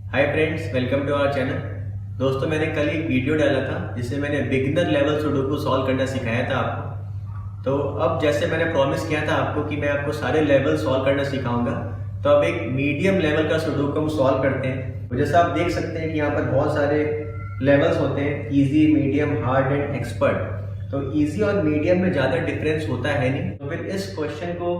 Hi friends, welcome to our channel. दोस्तों, मैंने कल एक वीडियो डाला था जिससे मैंने बिगिनर लेवल सुडोकू सॉल्व करना सिखाया था आपको। तो अब जैसे मैंने प्रॉमिस किया था आपको कि मैं आपको सारे लेवल सॉल्व करना सिखाऊंगा, तो अब एक मीडियम लेवल का सुडोकू हम सॉल्व करते हैं। तो जैसा आप देख सकते हैं कि यहाँ पर बहुत सारे लेवल्स होते हैं, easy, medium, hard and expert. तो इजी और मीडियम में ज़्यादा डिफरेंस होता है नहीं। तो फिर इस क्वेश्चन को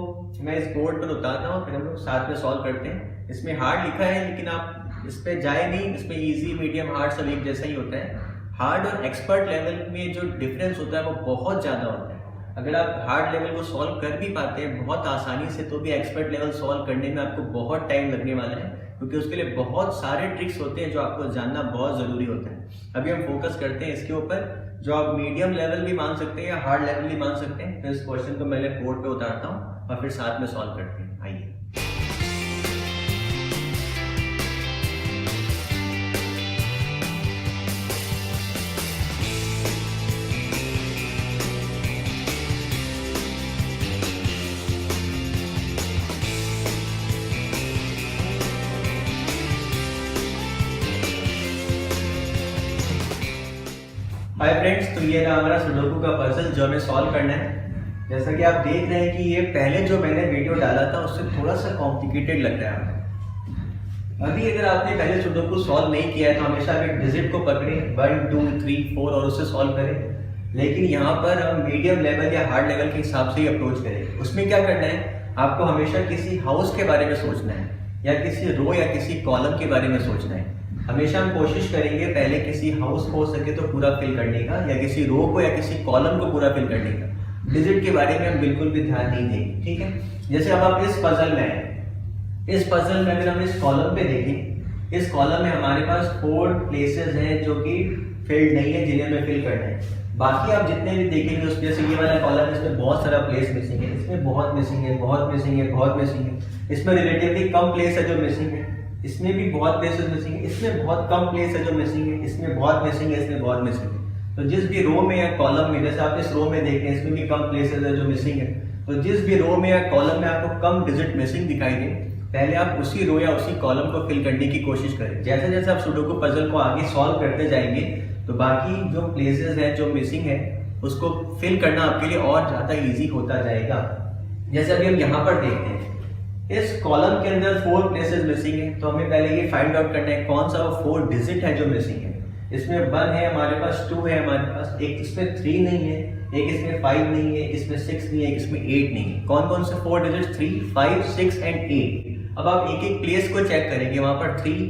मैं इस बोर्ड पर उतारता हूँ, फिर हम लोग साथ में सॉल्व करते हैं। इसमें हार्ड लिखा है लेकिन आप इस पे जाए नहीं, इसमें इजी, मीडियम, हार्ड सब एक जैसा ही होता है। हार्ड और एक्सपर्ट लेवल में जो डिफरेंस होता है वो बहुत ज़्यादा होता है। अगर आप हार्ड लेवल को सॉल्व कर भी पाते हैं बहुत आसानी से, तो भी एक्सपर्ट लेवल सॉल्व करने में आपको बहुत टाइम लगने वाला है, क्योंकि उसके लिए बहुत सारे ट्रिक्स होते हैं जो आपको जानना बहुत ज़रूरी होता है। अभी हम फोकस करते हैं इसके ऊपर, जो आप मीडियम लेवल भी मान सकते हैं या हार्ड लेवल भी मान सकते हैं। तो इस क्वेश्चन को मैं बोर्ड पे उतारता हूँ और फिर साथ में सॉल्व करते हैं। आइए। हाय फ्रेंड्स, तो ये रहा हमारा सुडोकू का पजल जो हमें सॉल्व करना है। जैसा कि आप देख रहे हैं कि ये पहले जो मैंने वीडियो डाला था उससे थोड़ा सा कॉम्प्लिकेटेड लग रहा है। अभी अगर आपने पहले सुडोकू सॉल्व नहीं किया है तो हमेशा आप एक डिजिट को पकड़ें 1 2 3 4 और उससे सॉल्व करें। लेकिन यहाँ पर हम मीडियम लेवल या हार्ड लेवल के हिसाब से ही अप्रोच करें। उसमें क्या करना है, आपको हमेशा किसी हाउस के बारे में सोचना है या किसी रो या किसी कॉलम के बारे में सोचना है। हमेशा हम कोशिश करेंगे पहले किसी हाउस को हो सके तो पूरा फिल करने का, या किसी रो को या किसी कॉलम को पूरा फिल करने का। डिजिट के बारे में हम बिल्कुल भी ध्यान नहीं देंगे, ठीक है। जैसे अब आप इस पजल में हैं, इस पजल में अगर हम इस कॉलम पे देखें, इस कॉलम में हमारे पास 4 प्लेसेस हैं जो कि फिल्ड नहीं है, जिन्हें हमें फिल करना है। बाकी आप जितने भी देखेंगे उसमें से ये वाला कॉलम, इसमें बहुत सारा प्लेस मिसिंग है, इसमें बहुत मिसिंग है, बहुत मिसिंग है, बहुत मिसिंग है। इसमें रिलेटिवली कम प्लेस है जो मिसिंग है, इसमें भी बहुत प्लेसेस मिसिंग है, इसमें बहुत कम प्लेस है जो मिसिंग है, इसमें बहुत मिसिंग है, इसमें बहुत मिसिंग है। तो जिस भी रो में या कॉलम में, जैसे आप इस रो में देखें, इसमें भी कम प्लेसेस है जो मिसिंग है। तो जिस भी रो में या कॉलम में आपको कम डिजिट मिसिंग दिखाई दे, पहले आप उसी रो या उसी कॉलम को फिल करने की कोशिश करें। जैसे जैसे आप सुडोकू पजल को आगे सॉल्व करते जाएंगे तो बाकी जो प्लेसेस है जो मिसिंग है उसको फिल करना आपके लिए और ज्यादा इजी होता जाएगा। जैसे अभी हम यहाँ पर देखते हैं, इस कॉलम के अंदर 4 प्लेसेस मिसिंग है, तो हमें पहले ये फाइंड आउट करना है कौन सा वो 4 डिजिट है जो मिसिंग है। इसमें 1 है हमारे पास, 2 है हमारे पास, एक इसमें 3 नहीं है, एक इसमें 5 नहीं है, इसमें 6 नहीं है, एक इसमें 8 नहीं है। कौन कौन से 4 डिजिट? 3, 5, 6 एंड 8। अब आप एक एक प्लेस को चेक करेंगे, वहां पर 3,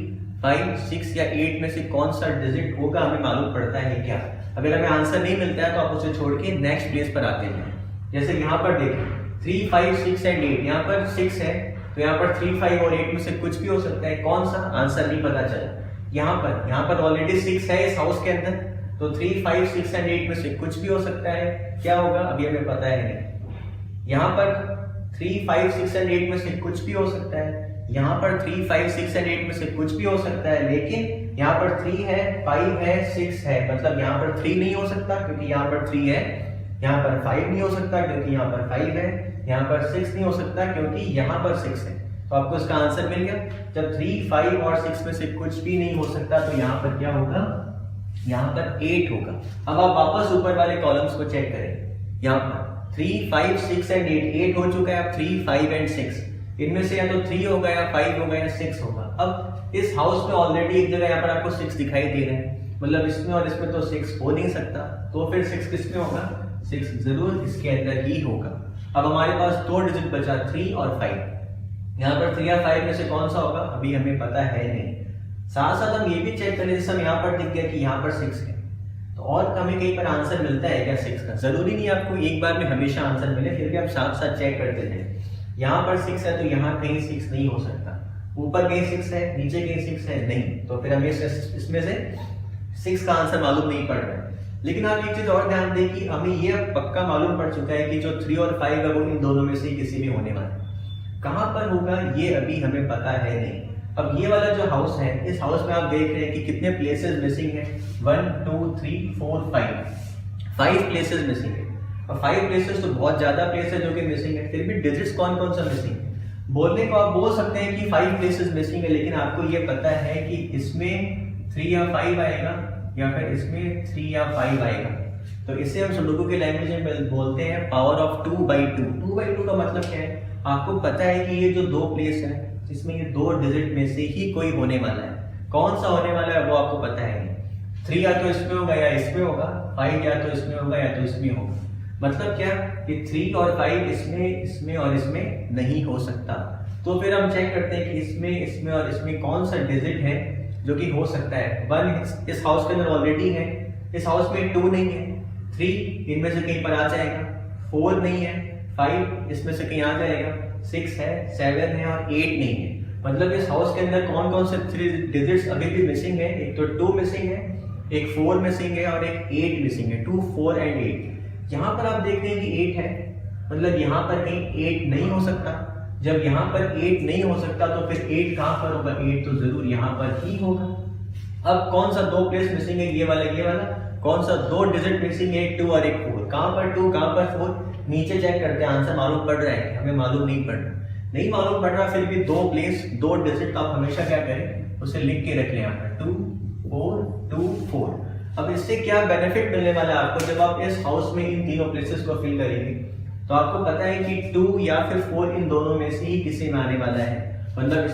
5, 6 या 8 में से कौन सा डिजिट होगा हमें मालूम पड़ता है क्या। अगर हमें आंसर नहीं मिलता है तो आप उसे छोड़ के नेक्स्ट प्लेस पर आते हैं। जैसे यहाँ पर देखें 3, 5, 6 एंड 8, यहाँ पर 6 है तो यहाँ पर 3, 5 और 8 में से कुछ भी हो सकता है। कौन सा? आंसर नहीं पता चला। यहाँ पर ऑलरेडी 6 है इस हाउस के अंदर, तो 3, 5, 6 एंड 8 में से कुछ भी हो सकता है। क्या होगा अभी हमें पता है नहीं। यहाँ पर 3, 5, 6 एंड 8 में से कुछ भी हो सकता है। यहाँ पर 3, 5, 6 एंड 8 में से कुछ भी हो सकता है, लेकिन यहाँ पर 3 है, 5 है, 6 है, मतलब यहाँ पर 3 नहीं हो सकता क्योंकि यहाँ पर 3 है। यहाँ पर 5 नहीं हो सकता क्योंकि यहाँ पर 5 है। यहाँ पर 6 नहीं हो सकता क्योंकि यहाँ पर 6 है। तो आपको इसका आंसर मिल गया। जब 3, 5 और 6 में से कुछ भी नहीं हो सकता तो यहाँ पर क्या होगा? यहाँ पर 8 होगा। अब आप वापस ऊपर वाले कॉलम्स को चेक करें। यहाँ पर 3, 5, 6 एंड 8 हो चुका है। अब 3, 5 एंड 6, इनमें से या तो 3 होगा या 5 होगा या 6 होगा। अब इस हाउस में ऑलरेडी एक जगह यहाँ पर आपको 6 दिखाई दे रहे हैं, मतलब इसमें और इसमें तो 6 हो नहीं सकता, तो फिर 6 किसमें होगा? 6 जरूर इसके अंदर ही होगा। अब हमारे पास 2 डिजिट बचा, 3 और 5। यहाँ पर 3 या 5 में से कौन सा होगा अभी हमें पता है नहीं। साथ साथ हम ये भी चेक करें, जैसे हम यहाँ पर दिख गया कि यहाँ पर 6 है, तो और हमें कहीं पर आंसर मिलता है क्या 6 का? जरूरी नहीं आपको एक बार में हमेशा आंसर मिले, फिर भी आप साथ साथ चेक करते थे। यहाँ पर 6 है तो यहाँ कहीं 6 नहीं हो सकता, ऊपर कहीं 6 है, नीचे कहीं 6 है, नहीं। तो फिर हमें इसमें से 6 का आंसर मालूम नहीं पड़ रहा है। लेकिन आप एक चीज और ध्यान दें कि हमें ये पक्का मालूम पड़ चुका है कि जो 3 और 5 है वो इन दोनों में से किसी में होने वाला है। कहां पर होगा ये अभी हमें पता है नहीं। अब ये वाला जो हाउस है, इस हाउस में आप देख रहे हैं कि कितने प्लेसेस मिसिंग है? 1 2 3 4 5 प्लेसेस मिसिंग है। और 5 प्लेसेस तो बहुत ज्यादा प्लेस है जो कि मिसिंग है, फिर भी डिजिट्स कौन कौन सा मिसिंग है? बोलने को आप बोल सकते हैं कि 5 प्लेसेस मिसिंग है, लेकिन आपको ये पता है कि इसमें 3 या 5 आएगा या फिर इसमें 3 या 5 आएगा। तो इसे हम सुडोकू की लैंग्वेज में बोलते हैं पावर ऑफ 2/2। 2/2 का मतलब क्या है? आपको पता है कि ये जो 2 प्लेस है इसमें ये 2 डिजिट में से ही कोई होने वाला है। कौन सा होने वाला है वो आपको पता है नहीं। 3 या तो इसमें होगा या इसमें होगा, 5 या तो इसमें होगा या तो इसमें होगा। मतलब क्या कि 3 और 5 इसमें और इसमें नहीं हो सकता। तो फिर हम चेक करते हैं कि इसमें और इसमें कौन सा डिजिट है जो कि हो सकता है। 1 इस हाउस के अंदर ऑलरेडी है, इस हाउस में 2 नहीं है, 3 इनमें से कहीं पर आ जाएगा, 4 नहीं है, 5 इसमें से कहीं आ जाएगा, 6 है, 7 है और 8 नहीं है। मतलब इस हाउस के अंदर कौन कौन से 3 डिजिट्स अभी भी मिसिंग है? एक तो 2 मिसिंग है, एक 4 मिसिंग है और एक 8 मिसिंग है। 2, 4 एंड 8। यहाँ पर आप देख रहे हैं कि 8 है, मतलब यहाँ पर कहीं 8 नहीं हो सकता। जब यहाँ पर 8 नहीं हो सकता तो फिर 8 कहाँ पर होगा? 8 तो जरूर यहाँ पर ही होगा। अब कौन सा 2 प्लेस मिसिंग है? ये वाला। कौन सा 2 डिजिट मिसिंग है? 2 और एक 4। कहाँ पर 2, कहाँ पर 4? नीचे चेक करते हैं, आंसर मालूम पड़ रहा है? हमें मालूम नहीं पड़ रहा। नहीं मालूम पड़ रहा, फिर भी 2 प्लेस 2 डिजिट आप हमेशा क्या करें? उसे लिख के रख लें यहाँ पर 2, 4, 2, 4। अब इससे क्या बेनिफिट मिलने वाला है आपको? जब आप इस हाउस में इन तीनों प्लेसेस को फिल करेंगे तो आपको पता है कि 2 या फिर 4 इन दोनों में से ही किसी में आने वाला है। मतलब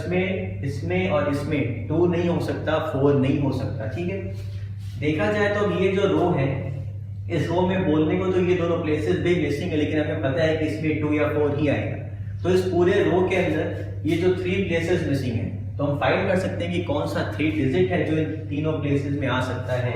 इसमें और इसमें 2 नहीं हो सकता, 4 नहीं हो सकता। ठीक है, देखा जाए तो ये जो रो है, इस रो में बोलने को तो ये दोनों प्लेसेस भी मिसिंग है, लेकिन हमें पता है कि इसमें 2 या 4 ही आएगा। तो इस पूरे रो के अंदर ये जो 3 प्लेसेस मिसिंग है, तो हम फाइंड कर सकते हैं कि कौन सा 3 डिजिट है जो इन तीनों प्लेसेस में आ सकता है।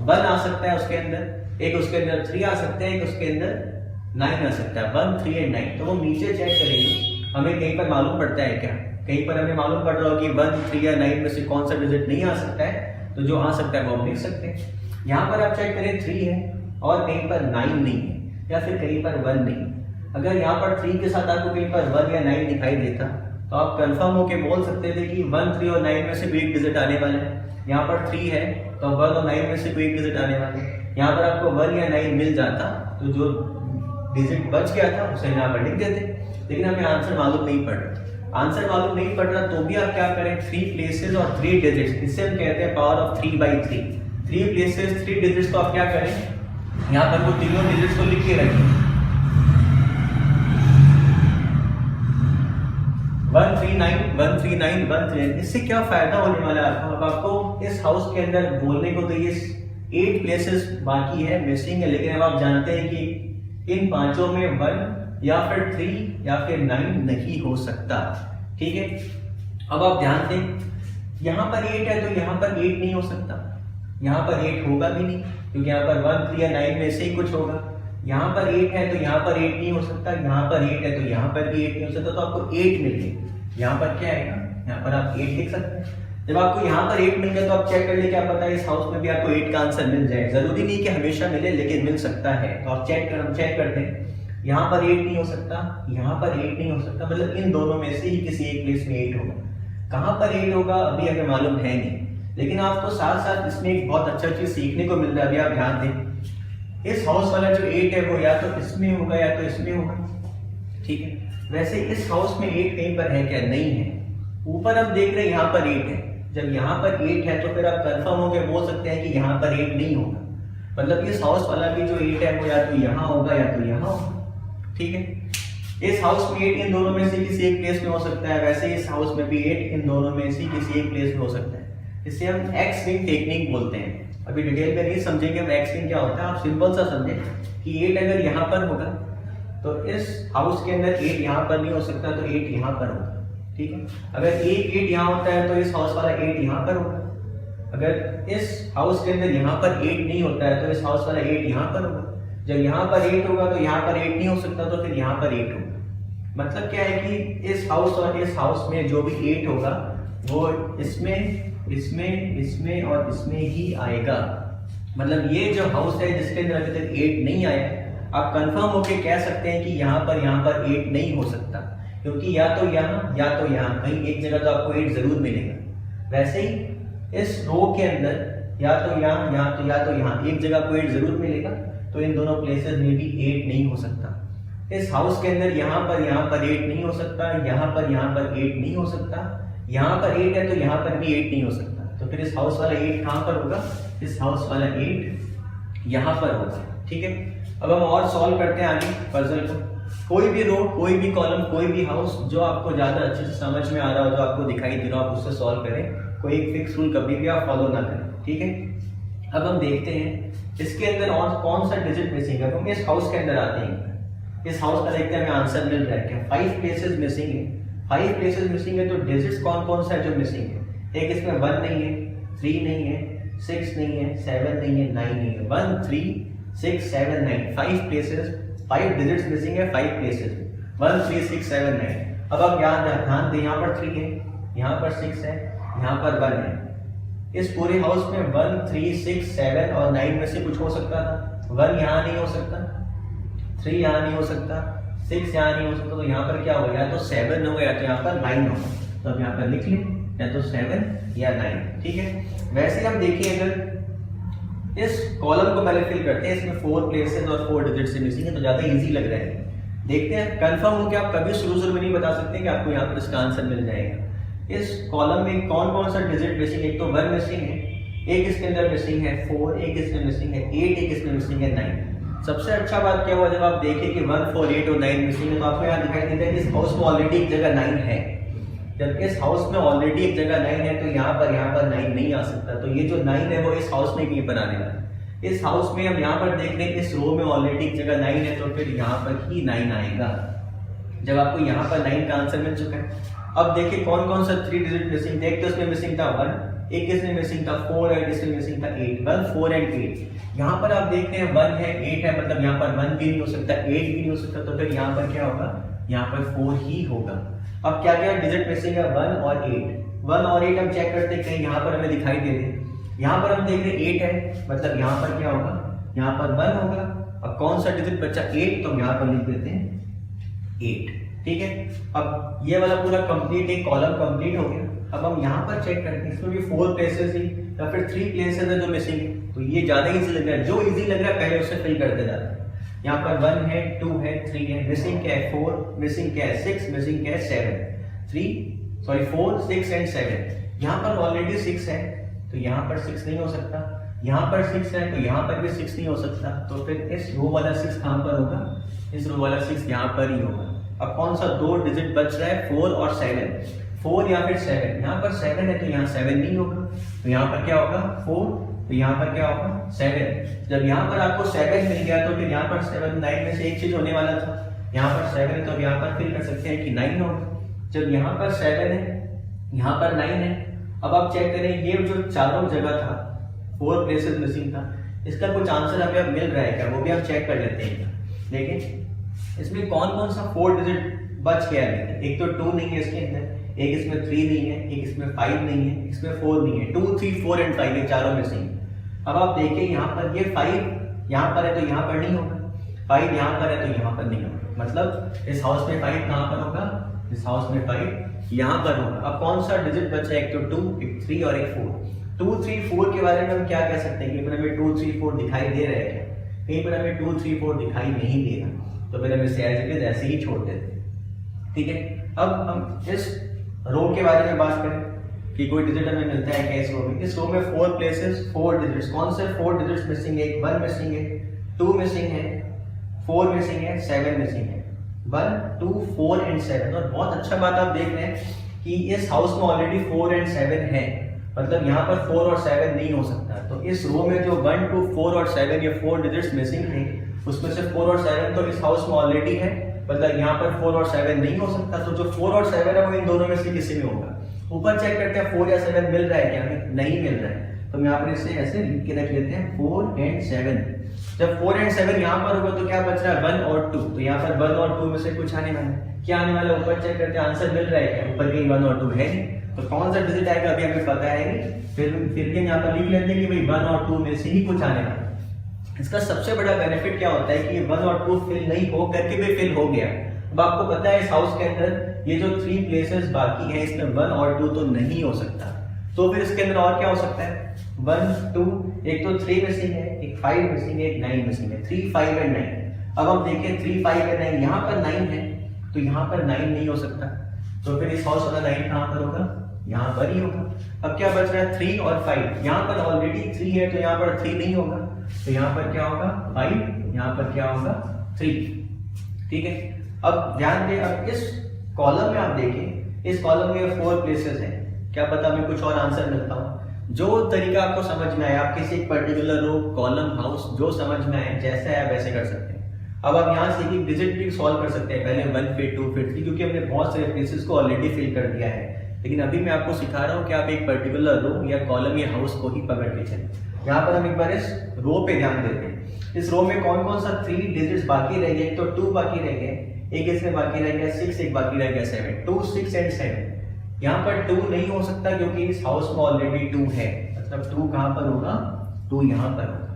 1 आ सकता है उसके अंदर, एक उसके अंदर 3 आ सकते हैं, एक उसके अंदर 9 आ सकता है। 1, 3 एंड 9। तो वो नीचे चेक करेंगे, हमें कहीं पर मालूम पड़ता है क्या? कहीं पर हमें मालूम पड़ रहा हो कि 1, 3 या 9 में से कौन सा डिजिट नहीं आ सकता है? तो जो आ सकता है वो हम लिख सकते हैं। यहाँ पर आप चेक करें 3 है और कहीं पर 9 नहीं है या फिर कहीं पर 1 नहीं। अगर यहाँ पर 3 के साथ आपको कहीं पर 1 या 9 दिखाई देता तो आप कंफर्म होके बोल सकते थे कि 1, 3 और 9 में से कोई एक डिजिट आने वाला है। यहाँ पर 3 है तो 1 और 9 में से कोई एक डिजिट आने वाला है। यहाँ पर आपको 1 या 9 मिल जाता तो जो डिजिट बच गया था उसे यहाँ पर लिख देते, लेकिन हमें आंसर मालूम नहीं पड़ रहा। आंसर मालूम नहीं पड़ रहा तो भी आप क्या करें? 3 प्लेसेस और 3 डिजिट्स, इससे हम कहते हैं पावर ऑफ 3/3। 3 प्लेसेस 3 डिजिट्स को आप क्या करें? यहाँ पर वो तीनों डिजिट्स को लिख के रखें। 139 139 139। इससे क्या फायदा होने वाला है अब आपको? इस हाउस के अंदर बोलने को तो ये 8 प्लेसेस बाकी है, मिसिंग है, लेकिन अब आप जानते हैं कि इन पांचों में 1 या फिर 3 या फिर 9 नहीं हो सकता। ठीक है, अब आप ध्यान दें, यहाँ पर 8 है तो यहाँ पर 8 नहीं हो सकता, यहाँ पर 8 होगा भी नहीं क्योंकि यहाँ पर 1, 3 या 9 में से ही कुछ होगा। यहाँ पर 8 है तो यहाँ पर 8 नहीं हो सकता, यहाँ पर 8 है तो यहाँ पर भी 8 नहीं हो सकता। तो आपको 8 मिल गई। यहाँ पर क्या आएगा? यहाँ पर आप 8 लिख सकते हैं। जब आपको यहाँ पर 8 मिल गया तो आप चेक कर ले, क्या पता है इस हाउस में भी आपको 8 का आंसर मिल जाए। जरूरी नहीं कि हमेशा मिले, लेकिन मिल सकता है। तो आप चेक करते हैं, यहाँ पर 8 नहीं हो सकता, यहाँ पर 8 नहीं हो सकता, मतलब इन दोनों में से ही किसी एक प्लेस में 8 होगा। कहाँ पर 8 होगा अभी हमें मालूम है नहीं, लेकिन आपको साथ साथ इसमें एक बहुत अच्छा चीज सीखने को मिल रहा है। अभी आप ध्यान दें, इस हाउस वाला जो 8 है वो या तो इसमें होगा या तो इसमें होगा। ठीक है, वैसे इस हाउस में 8 कहीं पर है क्या? नहीं है। ऊपर हम देख रहे हैं यहाँ पर 8 है। जब यहाँ पर 8 है तो फिर आप कंफर्म होकर बोल सकते हैं कि यहाँ पर 8 नहीं होगा। मतलब इस हाउस वाला भी जो 8 है वो या तो यहाँ होगा या तो यहाँ होगा। ठीक है, इस हाउस में 8 इन दोनों में से किसी एक प्लेस में हो सकता है, वैसे इस हाउस में भी 8 इन दोनों में से किसी एक प्लेस में हो सकता है। इसे हम एक्स विंग टेक्निक बोलते हैं। अभी डिटेल में नहीं समझेंगे हम एक्स विंग क्या होता है, आप सिंपल सा समझें कि 8 अगर यहाँ पर होगा तो इस हाउस के अंदर 8 यहाँ पर नहीं हो सकता, तो 8 यहाँ पर होगा। ठीक है, अगर 8 यहाँ होता है तो इस हाउस वाला 8 यहाँ पर होगा। अगर इस हाउस के अंदर यहाँ पर 8 नहीं होता है तो इस हाउस वाला 8 यहाँ पर होगा। जब यहाँ पर 8 होगा तो यहाँ पर 8 नहीं हो सकता, तो फिर यहाँ पर 8 होगा। मतलब क्या है कि इस हाउस और इस हाउस में जो भी 8 होगा वो इसमें इसमें इसमें और इसमें ही आएगा। मतलब ये जो हाउस है जिसके अंदर अभी तक 8 नहीं आया, आप कंफर्म होके कह सकते हैं कि यहाँ पर 8 नहीं हो सकता, क्योंकि या तो यहाँ कहीं एक जगह तो आपको 8 जरूर मिलेगा। वैसे ही इस रो के अंदर या तो यहाँ एक जगह आपको 8 जरूर मिलेगा, तो इन दोनों प्लेसेस में भी 8 नहीं हो सकता। इस हाउस के अंदर यहाँ पर 8 नहीं हो सकता, यहाँ पर 8 नहीं हो सकता, यहाँ पर 8 है तो यहाँ पर भी 8 नहीं हो सकता। तो फिर इस हाउस वाला 8 कहाँ पर होगा? इस हाउस वाला 8 यहाँ पर होगा। ठीक है, अब हम और सॉल्व करते हैं आगे पजल को। कोई भी रो, कोई भी कॉलम, कोई भी हाउस जो आपको ज्यादा अच्छे से समझ में आ रहा हो, जो आपको दिखाई दे रहा हो, आप उससे सॉल्व करें। कोई एक फिक्स रूल कभी भी आप फॉलो ना करें। ठीक है, अब हम देखते हैं इसके अंदर और कौन सा डिजिट मिसिंग है। हम इस हाउस के अंदर आते हैं, इस हाउस का देखते हैं हमें आंसर मिल रहा है क्या। 5 प्लेसेस मिसिंग है, 5 प्लेसेस मिसिंग है, तो डिजिट्स कौन कौन सा है जो मिसिंग है? एक इसमें 1 नहीं है, 3 नहीं है, 6 नहीं है, 7 नहीं है, 9 नहीं है। 1 3 6 7 9, 5 प्लेसेस, 5 डिजिट्स मिसिंग है 5 प्लेसेस, 1 3 6 7 9। अब आप ध्यान दें, यहाँ पर 3 है, यहाँ पर 6 है, यहाँ पर 1 है। इस पूरे हाउस में 1 3 6 7 और 9 में से कुछ हो सकता था। 1 यहाँ नहीं हो सकता, 3 यहाँ नहीं हो सकता, 6 यहाँ नहीं हो सकता, तो यहाँ पर क्या होगा? या तो 7 होगा या तो यहाँ पर 9 होगा। तो अब यहाँ पर लिख लें या तो 7 या 9। ठीक है, वैसे हम देखिए अगर इस कॉलम को पहले फिल करते हैं, इसमें 4 प्लेसेस और 4 डिजिट से मिसिंग है, तो ज्यादा इजी लग रहा है। देखते हैं, कंफर्म हो कि आप कभी शुरू में नहीं बता सकते कि आपको यहाँ पर इसका आंसर मिल जाएगा। इस कॉलम में कौन कौन सा डिजिट मिसिंग है? एक तो 1 मिसिंग है, एक इसके अंदर मिसिंग है 4, एक इसमें मिसिंग है 8, एक इसमें मिसिंग है 9। सबसे अच्छा बात क्या हुआ जब आप देखें कि 1 4 8 और 9 मिसिंग है, तो आपको यहाँ दिखाई देता है इस हाउस में ऑलरेडी एक जगह 9 है। जब इस हाउस में ऑलरेडी एक जगह 9 है, तो यहाँ पर 9 नहीं आ सकता। तो ये जो 9 है वो इस हाउस में कहीं पर आने वाला है। इस हाउस में हम यहाँ पर देख रहे हैं इस रो में ऑलरेडी एक जगह 9 है, तो फिर यहाँ पर ही 9 आएगा। जब आपको यहाँ पर 9 का आंसर मिल चुका है, अब देखिए कौन कौन सा 3 डिजिट मिसिंग। देखते उसमें मिसिंग था 1, एक इसमें मिसिंग था 4 और इसमें मिसिंग था 8। 1 4 एंड 8। यहाँ पर आप देखते हैं 1 है 8 है, मतलब यहाँ पर 1 भी नहीं हो सकता, 8 भी नहीं हो सकता, तो फिर यहाँ पर क्या होगा? यहाँ पर 4 ही होगा। अब क्या क्या डिजिट मिसिंग है? 1 और 8। 1 और 8 हम चेक करते हैं, कहीं यहाँ पर हमें दिखाई दे रहे। यहाँ पर हम देख रहे हैं 8 है, मतलब यहाँ पर क्या होगा? यहाँ पर 1 होगा। अब कौन सा डिजिट बचा? 8, तो हम यहाँ पर लिख देते हैं 8। ठीक है, अब ये वाला पूरा कंप्लीट, एक कॉलम कंप्लीट हो गया। अब हम यहाँ पर चेक करते हैं, इसमें भी 4 प्लेसेस ही या फिर 3 प्लेसेस है जो मिसिंग है। तो ये ज्यादा इजी लग रहा है, जो इजी लग रहा है पहले उससे फिल करते जाते हैं। यहाँ पर 1 है, 2 है, 3 है, मिसिंग क्या है? 4, मिसिंग क्या है? 6, मिसिंग क्या है? 7। 4 6 एंड 7। यहाँ पर ऑलरेडी 6 है, तो यहाँ पर 6 नहीं हो सकता। यहाँ पर 6 है, तो यहाँ पर भी 6 नहीं हो सकता। तो फिर इस रो वाला 6 कहाँ पर होगा? इस रो वाला 6 यहाँ पर ही होगा। अब कौन सा 2 डिजिट बच रहा है? 4 और 7। 4 या फिर 7। यहाँ पर 7 है, तो यहाँ 7 नहीं होगा, तो यहाँ पर क्या होगा? 4, तो यहाँ पर क्या होगा? 7। जब यहाँ पर आपको 7 मिल गया, तो फिर यहाँ पर 7 9 में से एक चीज होने वाला था। यहाँ पर 7 है, तो यहाँ पर फिल कर सकते हैं कि 9 होगा। जब यहाँ पर 7 है, यहाँ पर 9 है। अब आप चेक करें, ये जो चारों जगह था 4 प्लेसेस मिसिंग था, इसका कुछ आंसर हमें अब मिल रहा है क्या? वो भी हम चेक कर लेते हैं। देखिए इसमें कौन कौन सा 4 डिजिट बच गया है। एक तो 2 नहीं है इसके अंदर, एक इसमें 3 नहीं है, एक इसमें 5 नहीं है, इसमें 4 नहीं है। 2 3 4 एंड 5 ये चारों मिसिंग। अब आप देखिए यहाँ पर ये 5 यहाँ पर है, तो यहाँ पर नहीं होगा। 5 यहाँ पर है, तो यहाँ पर नहीं होगा। मतलब इस हाउस में 5 कहाँ पर होगा? इस हाउस में 5 यहाँ पर होगा। अब कौन सा डिजिट बचा? एक तो 2, एक 3 और एक 4। 2 3 4 के बारे में हम क्या कह सकते हैं? कहीं पर हमें 2 3 4 दिखाई दे रहे हैं, कहीं पर हमें 2 3 4 दिखाई नहीं दे रहा, तो फिर हम इसे ऐसे ही छोड़ देते हैं। ठीक है, अब हम इस रो के बारे में बात करें कि कोई डिजिट हमें मिलता है क्या इस रो में। इस रो में 4 प्लेसेस 4 डिजिट्स। कौन से 4 डिजिट्स मिसिंग है? 1 मिसिंग है, 2 मिसिंग है, 4 मिसिंग है, 7 मिसिंग है। 1 2 4 एंड 7। और बहुत अच्छा बात आप देख रहे हैं कि इस हाउस में ऑलरेडी 4 एंड 7 है, मतलब यहाँ पर 4 और 7 नहीं हो सकता। तो इस रो में जो 1 2 4 और 7 ये 4 डिजिट्स मिसिंग थे, उसमें से 4 और 7 तो इस हाउस में ऑलरेडी है, मतलब यहाँ पर 4 और 7 नहीं हो सकता। तो जो 4 और 7 है वो इन दोनों में से किसी में होगा। ऊपर चेक करते हैं 4 या 7 मिल रहा है क्या? नहीं मिल रहा है, तो हम यहाँ पर इसे ऐसे लिख के रख लेते हैं 4 एंड 7। जब 4 एंड 7 यहाँ पर होगा, तो क्या बच रहा है? 1 और 2। तो यहाँ पर 1 और 2 में से कुछ आने वाला है। क्या आने वाला है? ऊपर चेक करते हैं, आंसर मिल रहा है क्या? ऊपर कहीं 1 और 2 है नहीं, तो कौन सा डिजिट आएगा अभी हमें पता है नहीं। फिर भी यहाँ पर लिख लेते हैं कि भाई 1 और 2 में से ही कुछ आने वाला है। इसका सबसे बड़ा बेनिफिट क्या होता है कि 1 और 2 फिल नहीं हो करके भी फिल हो गया। अब आपको पता है इस हाउस के अंदर ये जो 3 प्लेसेस बाकी हैं, इसमें 1 और 2 तो नहीं हो सकता। तो फिर इसके अंदर और क्या हो सकता है? 1 2, एक तो 3 मिसिंग है, एक 5 मिसिंग है, एक 9 मिसिंग है। 3 5 एंड 9। अब हम देखें 3, 5 है 9, यहाँ पर 9 है तो यहाँ पर 9 नहीं हो सकता, तो फिर इस हाउस वाला 9 कहाँ पर होगा, यहाँ पर ही होगा। अब क्या बच रहा है 3 और 5, यहाँ पर ऑलरेडी 3 है तो यहाँ पर 3 नहीं होगा, तो यहाँ पर क्या होगा 5, यहाँ पर क्या होगा 3। ठीक है, अब ध्यान दें, अब इस कॉलम में आप देखें, इस कॉलम में 4 प्लेसेस हैं, क्या पता मैं कुछ और आंसर मिलता हूँ। जो तरीका आपको समझ में आए, आप किसी एक पर्टिकुलर रो, कॉलम, हाउस जो समझ में आए, जैसा है आप वैसे कर सकते हैं। अब आप यहाँ से एक डिजिट भी सॉल्व कर सकते हैं, पहले 1 फिर 2 फिर 3, क्योंकि हमने बहुत सारे प्लेसेस को ऑलरेडी फिल कर दिया है। लेकिन अभी मैं आपको सिखा रहा हूँ कि आप एक पर्टिकुलर रो या कॉलम या हाउस को ही पकड़ के चलें। यहाँ पर हम एक बार इस रो पे ध्यान देते हैं। इस रो में कौन कौन सा 3 डिजिट्स बाकी रह गए, तो 2 बाकी रह गए, एक इसमें बाकी रह गया 6, एक बाकी रह गया 7, 2, 6 एंड 7। यहाँ पर 2 नहीं हो सकता क्योंकि इस हाउस में ऑलरेडी 2 है, मतलब 2 कहाँ पर होगा, 2 यहाँ पर होगा।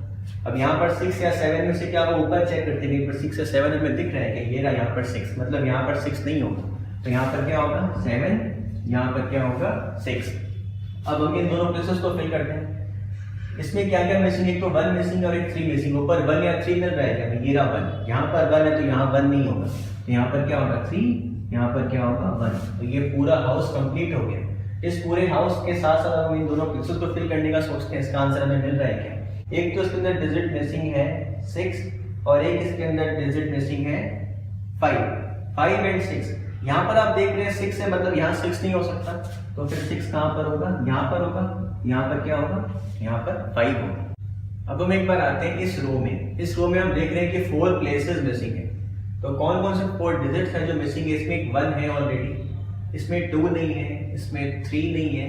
अब यहाँ पर 6 या 7 में से क्या वो ऊपर चेक करते हैं, पर 6 या 7 हमें दिख रहा है कि ये रहा यहाँ पर 6, मतलब यहाँ पर 6 नहीं होगा, तो यहाँ पर क्या होगा 7, यहाँ पर क्या होगा 6। अब हम इन दोनों प्लेसेस को फिल करते हैं। इसमें क्या क्या मिसिंग, एक तो 1 मिसिंग और एक 3 मिसिंग। ऊपर 1 या 3 मिल रहा है क्या, ये रहा 1, यहाँ पर 1 है तो यहाँ 1 नहीं होगा, तो यहाँ पर क्या होगा 3, यहाँ पर क्या होगा 1। तो ये पूरा हाउस कंप्लीट हो गया। इस पूरे हाउस के साथ साथ हम इन दोनों प्लेसेस को फिल करने का सोचते हैं, इसका आंसर हमें मिल रहा है क्या। एक तो इसके अंदर डिजिट मिसिंग है 6 और एक इसके अंदर डिजिट मिसिंग है 5 एंड 6। यहाँ पर आप देख रहे हैं 6 है, मतलब यहाँ 6 नहीं हो सकता, तो फिर 6 कहाँ पर होगा, यहाँ पर होगा, यहाँ पर क्या होगा, यहाँ पर 5 होगा। अब हम एक बार आते हैं इस रो में। इस रो में हम देख रहे हैं कि 4 प्लेसेस मिसिंग है। तो कौन कौन से 4 डिजिट्स हैं जो मिसिंग है, इसमें 1 है ऑलरेडी, इसमें 2 नहीं है, इसमें 3 नहीं है,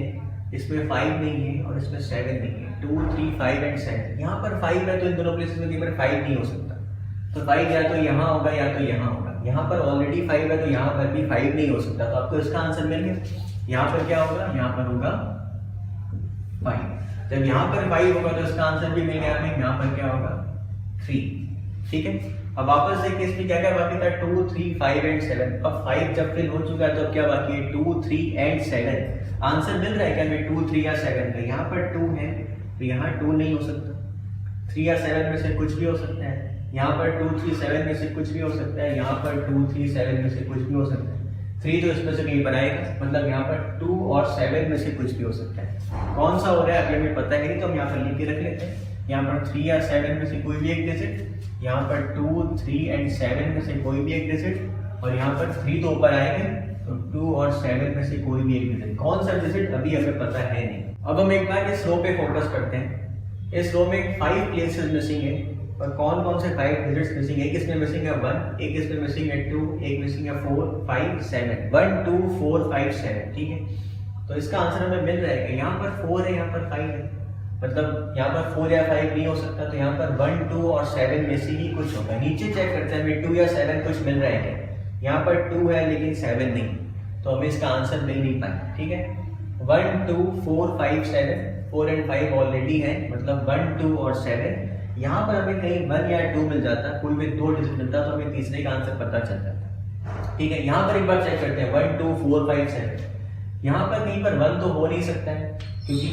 इसमें 5 नहीं है और इसमें 7 नहीं है। 2, 3, 5 एंड 7। यहाँ पर 5 है तो इन दोनों प्लेसेस में 5 नहीं हो सकता, तो 5 या तो यहाँ होगा या तो यहाँ होगा। यहाँ पर ऑलरेडी 5 है तो यहाँ पर भी 5 नहीं हो सकता, तो आपको इसका आंसर मिल गया। यहाँ पर क्या होगा, यहाँ पर होगा 5। जब यहाँ पर 5 होगा तो इसका आंसर भी मिल गया हमें, यहाँ पर क्या होगा 3। ठीक है, अब वापस देखिए इसमें क्या क्या बाकी था, 2, 3, 5 एंड 7। अब 5 जब फिल हो चुका है तो अब क्या बाकी है, 2, 3 एंड 7। आंसर मिल रहा है क्या हमें 2, 3 या 7 का। यहाँ पर 2 है तो यहाँ 2 नहीं हो सकता, 3 या 7 में से कुछ भी हो सकता है। यहाँ पर 2, 3, 7 में से कुछ भी हो सकता है, यहाँ पर 2, 3, 7 में से कुछ भी हो सकता है। 3 तो इसमें से कहीं पर आएगा, मतलब यहाँ पर 2 और 7 में से कुछ भी हो सकता है। कौन सा हो रहा है अभी हमें पता है नहीं, तो हम यहाँ पर लिख के रख लेते हैं। यहाँ पर 3 या 7 में से कोई भी एक डिजिट, यहाँ पर 2, 3 एंड 7 में से कोई भी एक डिजिट, और यहाँ पर 3 तो ऊपर आएगा, तो 2 और 7 में से कोई भी एक डिजिट। कौन सा डिजिट अभी हमें पता है नहीं। अब हम एक बार इस रो पे फोकस करते हैं। इस रो में 5 प्लेसेस मिसिंग है, और कौन कौन से 5 डिजिट्स मिसिंग है। एक इसमें मिसिंग है 1, एक इसमें मिसिंग है 2, एक मिसिंग है 4, 5, 7। 1, 2, 4, 5, 7। ठीक है, तो इसका आंसर हमें मिल रहा है कि यहाँ पर 4 है, यहाँ पर 5 है, मतलब यहाँ पर 4 या 5 नहीं हो सकता, तो यहाँ पर 1, 2 और 7 में से ही कुछ होगा। नीचे चेक करते हैं हमें 2 या 7 कुछ मिल रहा है क्या। यहाँ पर 2 है लेकिन 7 नहीं, तो हमें इसका आंसर मिल नहीं पाया। ठीक है, 1, 2, 4, 5, 7, 4 एंड 5 ऑलरेडी है, मतलब 1, 2 और 7। यहाँ पर हमें कहीं 1 या 2 मिल जाता, कोई भी 2 डिजिट मिलता तो हमें तीसरे का आंसर पता चल जाता। ठीक है, यहाँ पर एक बार चेक करते हैं 1, 2, 4, 5, 7। यहाँ पर कहीं पर 1 तो हो नहीं सकता है, क्योंकि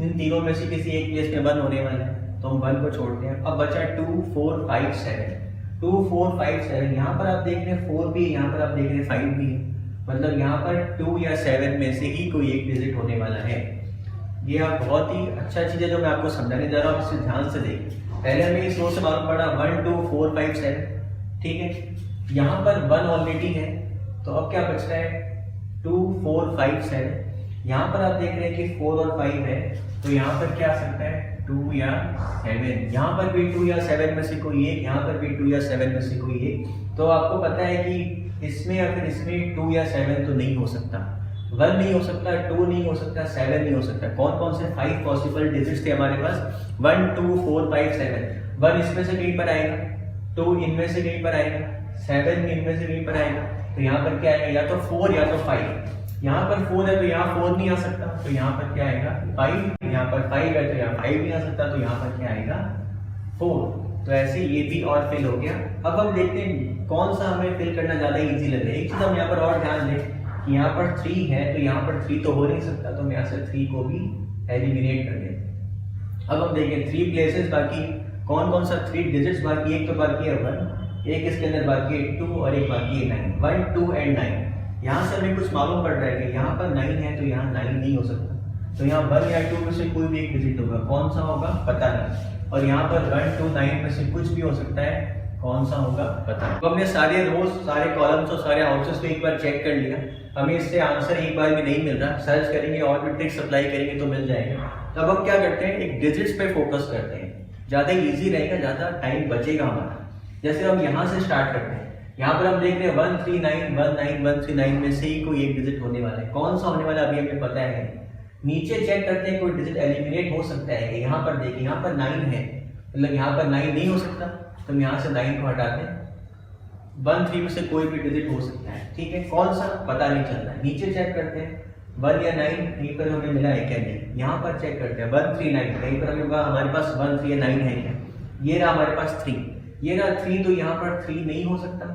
इन तीनों में से किसी एक प्लेस में 1 होने वाला है, तो हम 1 को छोड़ते हैं। अब बचा 2, 4, 5, 7। 2, 4, 5, 7। यहाँ पर आप देख रहे हैं 4 भी है, यहाँ पर आप देख रहे हैं 5 भी है, मतलब यहाँ पर 2 या 7 में से ही कोई एक डिजिट होने वाला है। ये आप बहुत ही अच्छा चीज़ है जो मैं आपको समझाने जा रहा हूँ, इसे ध्यान से देखिए। पहले हमें इस रो से मालूम पड़ा 1, 2, 4, 5, 7। ठीक है, यहाँ पर 1 ऑलरेडी है, तो अब क्या बच रहा है 2, 4, 5, 7। यहाँ पर आप देख रहे हैं कि 4 और 5 है, तो यहाँ पर क्या आ सकता है 2 या 7। यहाँ पर भी 2 या 7 में से कोई एक, यहाँ पर भी 2 या 7 में से कोई एक। तो आपको पता है कि इसमें या फिर इसमें 2 या 7 तो नहीं हो सकता, 1 नहीं हो सकता, 2 नहीं हो सकता, 7 नहीं हो सकता। कौन कौन से 5 पॉसिबल डिजिट्स थे हमारे पास, 1, 2, 4, 5, 7। 1 इसमें से कहीं पर आएगा, 2 इनमें से कहीं पर आएगा, 7 इनमें से कहीं पर आएगा, तो यहाँ पर क्या आएगा, या तो 4 या तो 5। यहाँ पर 4 है तो यहाँ 4 नहीं आ सकता, तो यहाँ पर क्या आएगा 5। यहाँ पर 5 है तो यहाँ 5 नहीं आ सकता, तो यहाँ पर क्या आएगा 4। तो ऐसे ये भी और फिल हो गया। अब हम देखते हैं कौन सा हमें फिल करना ज्यादा इजी लग रहा है। एक चीज हम यहाँ पर और ध्यान दें कि यहाँ पर 3 है, तो यहाँ पर 3 तो हो नहीं सकता, तो हम यहाँ से 3 को भी एलिमिनेट कर देते। अब हम देखें 3 प्लेसेस बाकी, कौन कौन सा 3 डिजिट्स बाकी। एक तो बाकी है 1, एक इसके अंदर बाकी है 2 और एक बाकी है 9, 1 2 एंड 9। यहाँ से हमें कुछ मालूम पड़ रहा है कि यहाँ पर 9 है तो यहाँ 9 नहीं हो सकता, तो यहाँ 1 या 2 में से कोई भी एक डिजिट होगा, कौन सा होगा पता नहीं। और यहाँ पर 1 2 9 में से कुछ भी हो सकता है, कौन सा होगा पता नहीं। तो हमने सारे रोज, सारे कॉलम्स और सारे हाउसेस को एक बार चेक कर लिया, हमें इससे आंसर एक बार भी नहीं मिल रहा, सर्च करेंगे और भी ट्रिक्स अप्लाई करेंगे तो मिल जाएगा। तो अब हम क्या करते हैं, एक डिजिट्स पे फोकस करते हैं, ज़्यादा इजी रहेगा, ज़्यादा टाइम बचेगा हमारा। जैसे हम यहाँ से स्टार्ट करते हैं, यहाँ पर हम देख रहे हैं 1 3 9 1 9 1 3 9 में से ही कोई एक डिजिट होने वाला है, कौन सा होने वाला अभी हमें पता है। नीचे चेक करते हैं कोई डिजिट एलिमिनेट हो सकता है कि यहाँ पर देखिए, यहाँ पर 9 है, मतलब यहाँ पर 9 नहीं हो सकता, तो हम यहाँ से 9 को हटाते हैं। 1 3 में से कोई भी डिजिट हो सकता है, ठीक है, कौन सा पता नहीं चल रहा है। नीचे चेक करते हैं 1 या 9 कहीं पर हमें मिला है क्या, नहीं। यहाँ पर चेक करते हैं 1 3 9 कहीं पर हमें होगा, हमारे पास 1 3 या 9 है क्या, ये रहा हमारे पास 3, ये रहा 3, तो यहाँ पर 3 नहीं हो सकता,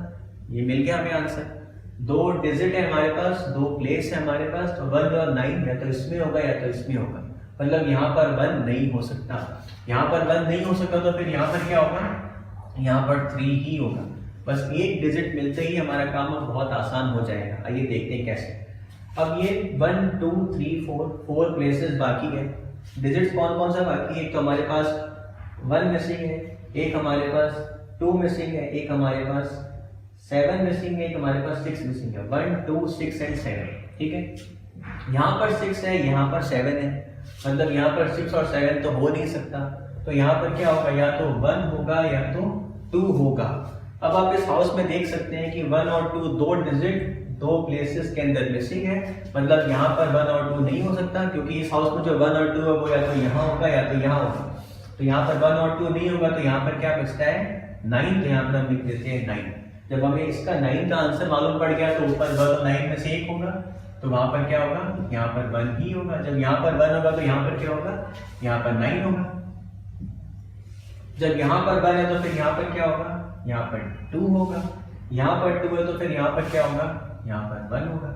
ये मिल गया हमें आंसर। 2 डिजिट है हमारे पास, 2 प्लेस है हमारे पास, तो 1 और 9 या तो इसमें होगा या तो इसमें होगा, मतलब यहाँ पर 1 नहीं हो सकता। यहाँ पर 1 नहीं हो सकता तो फिर यहाँ पर क्या होगा, यहाँ पर 3 ही होगा। बस एक डिजिट मिलते ही हमारा काम बहुत आसान हो जाएगा। आइए देखते हैं कैसे। अब ये 1 2 3 4 प्लेसेस बाकी है, डिजिट्स कौन कौन सा बाकी है, एक तो हमारे पास 1 मिसिंग है, एक हमारे पास 2 मिसिंग है, एक हमारे पास 7 मिसिंग है, एक हमारे पास 6 मिसिंग है, 1 2 6 एंड 7, ठीक है। यहाँ पर 6 है, यहाँ पर 7 है, मतलब यहाँ पर 6 और 7 तो हो नहीं सकता, तो यहाँ पर क्या होगा, या तो 1 होगा या तो 2 होगा। अब आप इस हाउस में देख सकते हैं कि 1 और 2 दो डिजिट 2 प्लेसेस के अंदर मिसिंग है, मतलब यहाँ पर 1 और 2 नहीं हो सकता, क्योंकि इस हाउस में जो 1 और 2 है वो या तो यहाँ होगा या तो यहाँ होगा। तो यहाँ पर 1 और 2 नहीं होगा, तो यहाँ पर क्या बचता है 9, तो यहाँ पर हम लिख देते हैं 9। जब हमें इसका 9 का आंसर मालूम पड़ गया तो ऊपर 1 और 9 में से एक होगा, तो वहां पर क्या होगा, यहाँ पर 1 ही होगा। जब यहाँ पर 1 होगा तो यहाँ पर क्या होगा, यहाँ पर 9 होगा। जब यहाँ पर 1 है तो फिर यहाँ पर क्या होगा, यहाँ पर 2 होगा। यहाँ पर 2 है तो फिर यहाँ पर क्या होगा, यहाँ पर 1 होगा।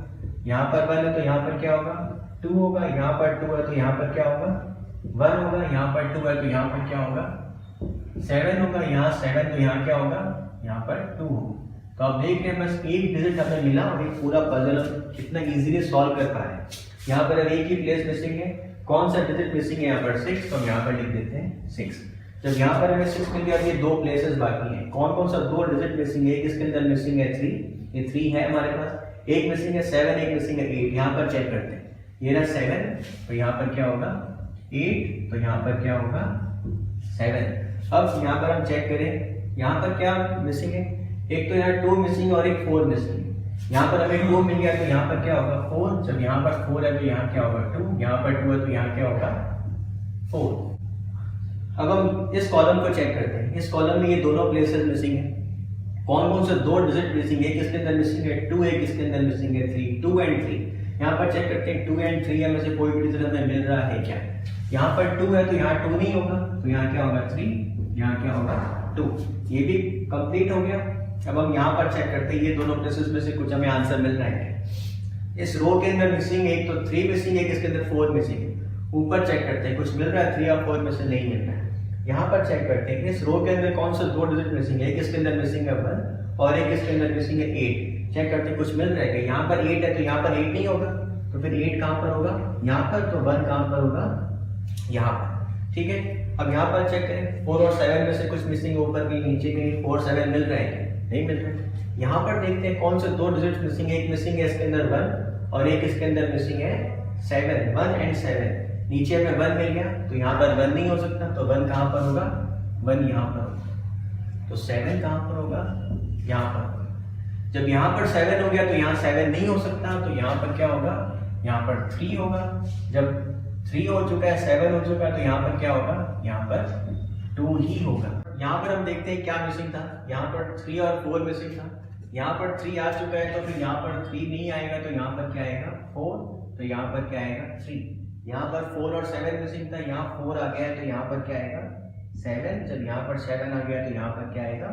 यहाँ पर 1 है तो यहाँ पर क्या होगा, 2 होगा। यहाँ पर 2 है तो यहाँ पर क्या होगा, 1 होगा। यहाँ पर 2 है तो यहाँ पर क्या होगा, 7 होगा। यहाँ 7 तो यहाँ क्या होगा, यहाँ पर 2 होगा। तो आप देख रहे हैं बस एक डिजिट हमें मिला और एक पूरा पजल कितना इजीली सॉल्व कर पाए। यहाँ पर अब एक ही प्लेस मिसिंग है, कौन सा डिजिट मिसिंग है, यहाँ पर 6, तो हम यहाँ पर लिख देते हैं 6। जब यहाँ पर हमें 6 मिल गया, ये 2 प्लेसेस बाकी हैं, कौन कौन सा 2 डिजिट मिसिंग है, एक इसके अंदर मिसिंग है 3, ये 3 है हमारे पास, एक मिसिंग है 7, एक मिसिंग है 8। यहाँ पर चेक करते हैं, ये रहा 7, तो यहाँ पर क्या होगा 8, तो यहाँ पर क्या होगा 7। अब यहाँ पर हम चेक करें, यहाँ पर क्या मिसिंग है, एक तो यहाँ 2 मिसिंग और एक 4 मिसिंग। यहाँ पर हमें 2 मिल गया तो यहाँ पर क्या होगा 4। जब यहाँ पर 4 है तो यहाँ क्या होगा 2, यहाँ पर 2 है तो यहाँ क्या होगा 4। अब हम इस कॉलम को चेक करते हैं, इस कॉलम में ये दोनों प्लेसेस मिसिंग है, कौन कौन से 2 डिजिट मिसिंग है, किसके अंदर मिसिंग है 2, एक इसके अंदर मिसिंग है 3, 2 एंड 3। यहाँ पर चेक करते हैं 2 एंड 3 में से कोई भी डिजिट हमें मिल रहा है क्या। यहाँ पर 2 है तो यहाँ 2 नहीं होगा, तो यहाँ क्या होगा 3, यहाँ क्या होगा 2। ये भी कंप्लीट हो गया। अब हम यहाँ पर चेक करते हैं, ये दोनों प्लेसेस में से कुछ हमें आंसर मिल रहा है। इस रो के अंदर मिसिंग एक तो 3 मिसिंग है, इसके अंदर 4 मिसिंग है। ऊपर चेक करते हैं, कुछ मिल रहा है 3 और 4 में से नहीं मिल रहा है। यहाँ पर चेक करते हैं, इस रो के अंदर कौन सा 2 डिजिट मिसिंग है, एक इसके अंदर मिसिंग है 1 और एक इसके अंदर मिसिंग है 8। चेक करते हैं कुछ मिल रहा है, यहाँ पर 8 है तो यहाँ पर 8 नहीं होगा, तो फिर 8 कहाँ पर होगा, यहाँ पर, तो 1 कहाँ पर होगा, यहाँ पर, ठीक है। अब यहाँ पर चेक करें 4 और 7 में से कुछ मिसिंग, ऊपर कहीं नीचे कहीं 4 7 मिल रहे हैं, नहीं मिल रहे। यहाँ पर देखते हैं कौन से 2 डिजिट मिसिंग है, एक मिसिंग है इसके अंदर 1 और एक इसके अंदर मिसिंग है 7, 1 एंड 7। नीचे में 1 मिल गया तो यहाँ पर 1 नहीं हो सकता, तो 1 कहाँ पर होगा, 1 यहाँ पर होगा, तो 7 कहाँ पर होगा, यहाँ पर होगा। जब यहाँ पर 7 हो गया तो यहाँ 7 नहीं हो सकता, तो यहाँ पर क्या होगा, यहाँ पर 3 होगा। जब 3 हो चुका है, 7 हो चुका है, तो यहाँ पर क्या होगा, यहाँ पर 2 ही होगा। यहाँ पर हम देखते हैं क्या मिसिंग था, यहाँ पर 3 और 4 मिसिंग था। यहाँ पर 3 आ चुका है तो फिर यहाँ पर 3 नहीं आएगा, तो यहाँ पर क्या आएगा 4, तो यहाँ पर क्या आएगा 3। यहाँ पर 4 और 7 मिसिंग था, यहाँ 4 आ गया है तो यहाँ पर क्या आएगा 7। जब यहाँ पर 7 आ गया तो यहाँ पर क्या आएगा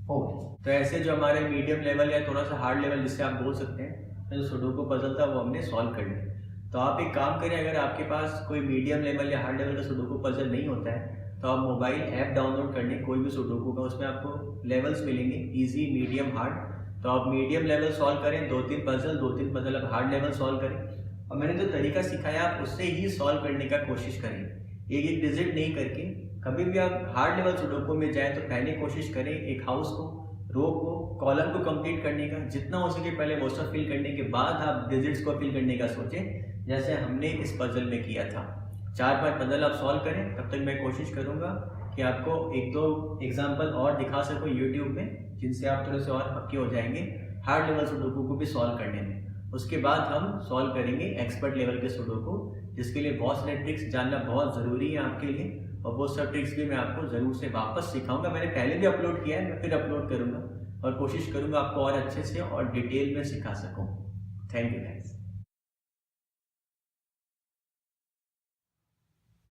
4। तो ऐसे जो हमारे मीडियम लेवल या थोड़ा सा हार्ड लेवल जिससे आप बोल सकते हैं, जो सुडोकू पजल था वो हमने सॉल्व कर लिया। तो आप एक काम करें, अगर आपके पास कोई मीडियम लेवल या हार्ड लेवल का सुडोकू पजल नहीं होता है तो आप मोबाइल ऐप डाउनलोड करने कोई भी सुडोकू का, उसमें आपको लेवल्स मिलेंगे, इजी, मीडियम, हार्ड। तो आप मीडियम लेवल सॉल्व करें, 2-3 पजल आप हार्ड लेवल सॉल्व करें। और मैंने जो तरीका सिखाया आप उससे ही सॉल्व करने का कोशिश करें, एक एक डिजिट नहीं करके। कभी भी आप हार्ड लेवल सुडोकू में जाएं तो पहले कोशिश करें एक हाउस को, रो को, कॉलम को कंप्लीट करने का, जितना हो सके पहले वो सब फिल करने के बाद आप डिजिट्स को फिल करने का सोचें, जैसे हमने इस पजल में किया था। 4-5 पजल आप सॉल्व करें, तब तक मैं कोशिश करूंगा कि आपको 1-2 एग्जाम्पल और दिखा सकूं यूट्यूब में, जिनसे आप थोड़े से और पक्के हो जाएंगे हार्ड लेवल सुडोकू को भी सॉल्व करने में। उसके बाद हम सॉल्व करेंगे एक्सपर्ट लेवल के सुडोकू, जिसके लिए बहुत सारे ट्रिक्स जानना बहुत ज़रूरी है आपके लिए, और वो सब ट्रिक्स भी मैं आपको ज़रूर से वापस सिखाऊंगा। मैंने पहले भी अपलोड किया है, मैं फिर अपलोड करूंगा और कोशिश करूंगा आपको और अच्छे से और डिटेल में सिखा सकूं। Thank you guys.